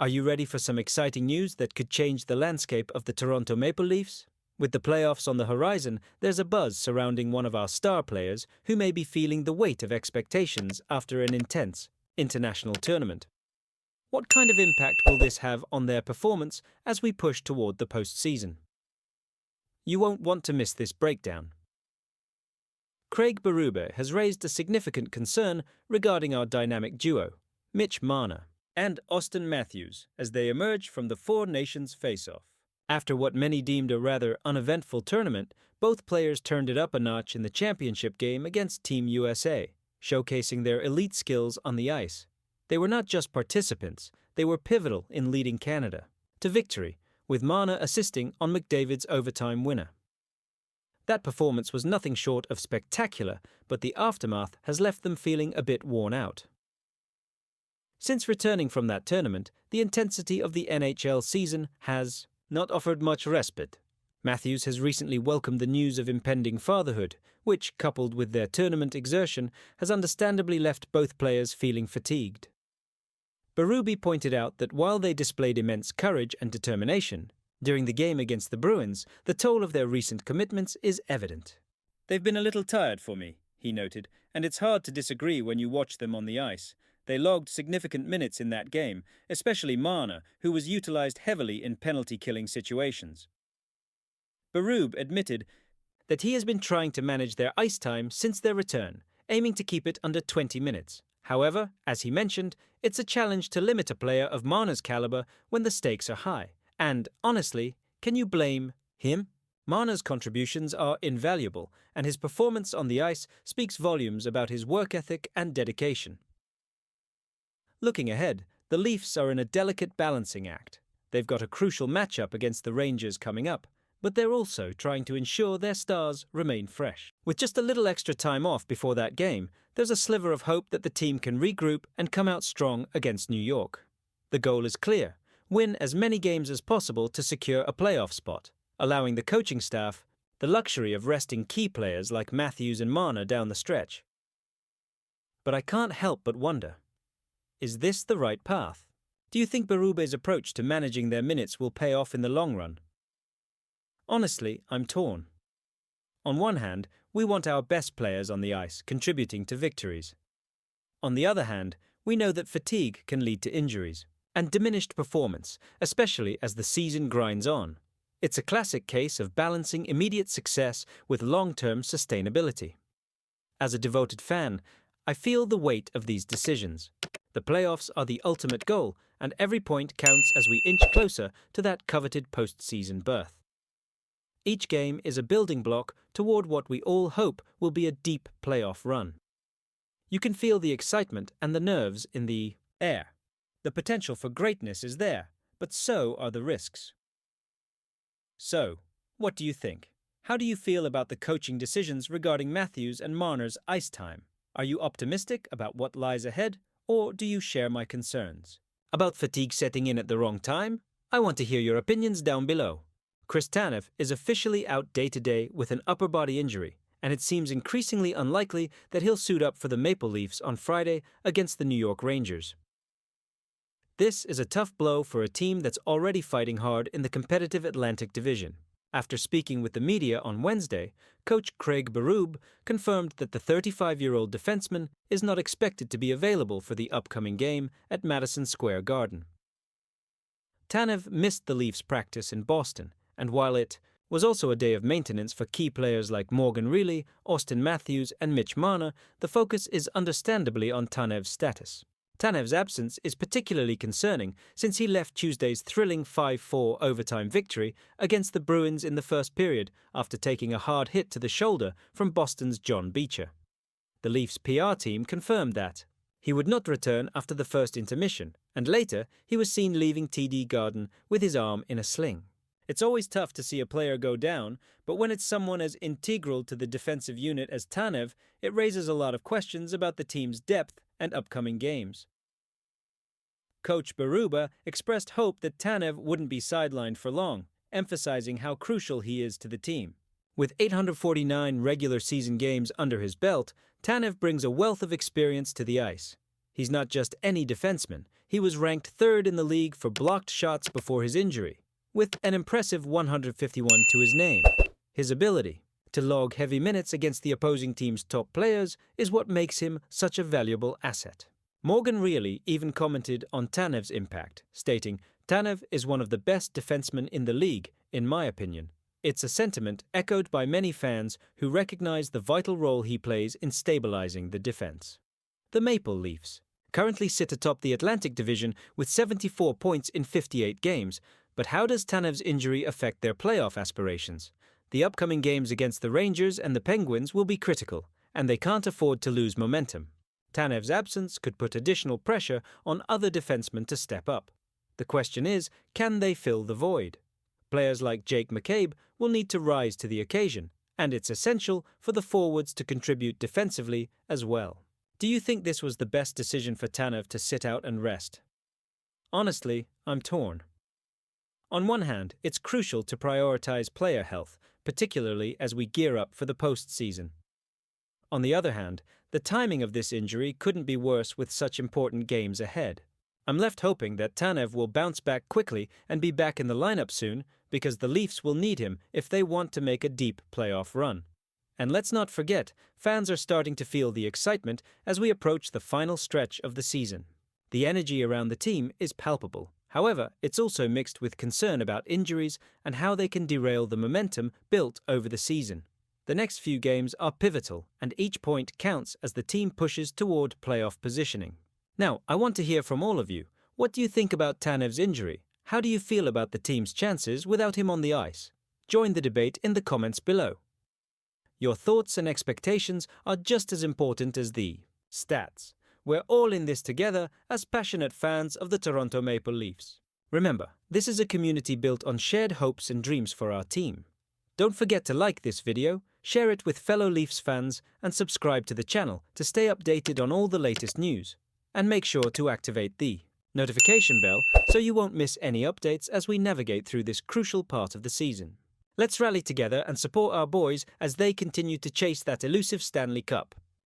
Are you ready for some exciting news that could change the landscape of the Toronto Maple Leafs? With the playoffs on the horizon, there's a buzz surrounding one of our star players who may be feeling the weight of expectations after an intense international tournament. What kind of impact will this have on their performance as we push toward the postseason? You won't want to miss this breakdown. Craig Berube has raised a significant concern regarding our dynamic duo, Mitch Marner and Austin Matthews, as they emerge from the Four Nations face-off. After what many deemed a rather uneventful tournament, both players turned it up a notch in the championship game against Team USA, showcasing their elite skills on the ice. They were not just participants, they were pivotal in leading Canada to victory, with Marner assisting on McDavid's overtime winner. That performance was nothing short of spectacular, but the aftermath has left them feeling a bit worn out. Since returning from that tournament, the intensity of the NHL season has not offered much respite. Matthews has recently welcomed the news of impending fatherhood, which, coupled with their tournament exertion, has understandably left both players feeling fatigued. Berube pointed out that while they displayed immense courage and determination during the game against the Bruins, the toll of their recent commitments is evident. "They've been a little tired for me," he noted, "and it's hard to disagree when you watch them on the ice. They logged significant minutes in that game, especially Marner, who was utilized heavily in penalty-killing situations." Berube admitted that he has been trying to manage their ice time since their return, aiming to keep it under 20 minutes. However, as he mentioned, it's a challenge to limit a player of Marner's caliber when the stakes are high. And, honestly, can you blame him? Marner's contributions are invaluable, and his performance on the ice speaks volumes about his work ethic and dedication. Looking ahead, the Leafs are in a delicate balancing act. They've got a crucial matchup against the Rangers coming up, but they're also trying to ensure their stars remain fresh. With just a little extra time off before that game, there's a sliver of hope that the team can regroup and come out strong against New York. The goal is clear: win as many games as possible to secure a playoff spot, allowing the coaching staff the luxury of resting key players like Matthews and Marner down the stretch. But I can't help but wonder, is this the right path? Do you think Berube's approach to managing their minutes will pay off in the long run? Honestly, I'm torn. On one hand, we want our best players on the ice contributing to victories. On the other hand, we know that fatigue can lead to injuries and diminished performance, especially as the season grinds on. It's a classic case of balancing immediate success with long-term sustainability. As a devoted fan, I feel the weight of these decisions. The playoffs are the ultimate goal, and every point counts as we inch closer to that coveted postseason berth. Each game is a building block toward what we all hope will be a deep playoff run. You can feel the excitement and the nerves in the air. The potential for greatness is there, but so are the risks. So, what do you think? How do you feel about the coaching decisions regarding Matthews and Marner's ice time? Are you optimistic about what lies ahead, or do you share my concerns? About fatigue setting in at the wrong time? I want to hear your opinions down below. Chris Tanev is officially out day-to-day with an upper body injury, and it seems increasingly unlikely that he'll suit up for the Maple Leafs on Friday against the New York Rangers. This is a tough blow for a team that's already fighting hard in the competitive Atlantic Division. After speaking with the media on Wednesday, coach Craig Berube confirmed that the 35-year-old defenseman is not expected to be available for the upcoming game at Madison Square Garden. Tanev missed the Leafs' practice in Boston, and while it was also a day of maintenance for key players like Morgan Rielly, Austin Matthews, and Mitch Marner, the focus is understandably on Tanev's status. Tanev's absence is particularly concerning since he left Tuesday's thrilling 5-4 overtime victory against the Bruins in the first period after taking a hard hit to the shoulder from Boston's John Beecher. The Leafs' PR team confirmed that he would not return after the first intermission, and later he was seen leaving TD Garden with his arm in a sling. It's always tough to see a player go down, but when it's someone as integral to the defensive unit as Tanev, it raises a lot of questions about the team's depth and upcoming games. Coach Berube expressed hope that Tanev wouldn't be sidelined for long, emphasizing how crucial he is to the team. With 849 regular season games under his belt, Tanev brings a wealth of experience to the ice. He's not just any defenseman, he was ranked third in the league for blocked shots before his injury, with an impressive 151 to his name. His ability to log heavy minutes against the opposing team's top players is what makes him such a valuable asset. Morgan Reilly even commented on Tanev's impact, stating, "Tanev is one of the best defensemen in the league, in my opinion." It's a sentiment echoed by many fans who recognize the vital role he plays in stabilizing the defense. The Maple Leafs currently sit atop the Atlantic Division with 74 points in 58 games, but how does Tanev's injury affect their playoff aspirations? The upcoming games against the Rangers and the Penguins will be critical, and they can't afford to lose momentum. Tanev's absence could put additional pressure on other defensemen to step up. The question is, can they fill the void? Players like Jake McCabe will need to rise to the occasion, and it's essential for the forwards to contribute defensively as well. Do you think this was the best decision for Tanev to sit out and rest? Honestly, I'm torn. On one hand, it's crucial to prioritize player health, particularly as we gear up for the postseason. On the other hand, the timing of this injury couldn't be worse with such important games ahead. I'm left hoping that Tanev will bounce back quickly and be back in the lineup soon, because the Leafs will need him if they want to make a deep playoff run. And let's not forget, fans are starting to feel the excitement as we approach the final stretch of the season. The energy around the team is palpable. However, it's also mixed with concern about injuries and how they can derail the momentum built over the season. The next few games are pivotal, and each point counts as the team pushes toward playoff positioning. Now, I want to hear from all of you. What do you think about Tanev's injury? How do you feel about the team's chances without him on the ice? Join the debate in the comments below. Your thoughts and expectations are just as important as the stats. We're all in this together as passionate fans of the Toronto Maple Leafs. Remember, this is a community built on shared hopes and dreams for our team. Don't forget to like this video, share it with fellow Leafs fans, and subscribe to the channel to stay updated on all the latest news. And make sure to activate the notification bell so you won't miss any updates as we navigate through this crucial part of the season. Let's rally together and support our boys as they continue to chase that elusive Stanley Cup.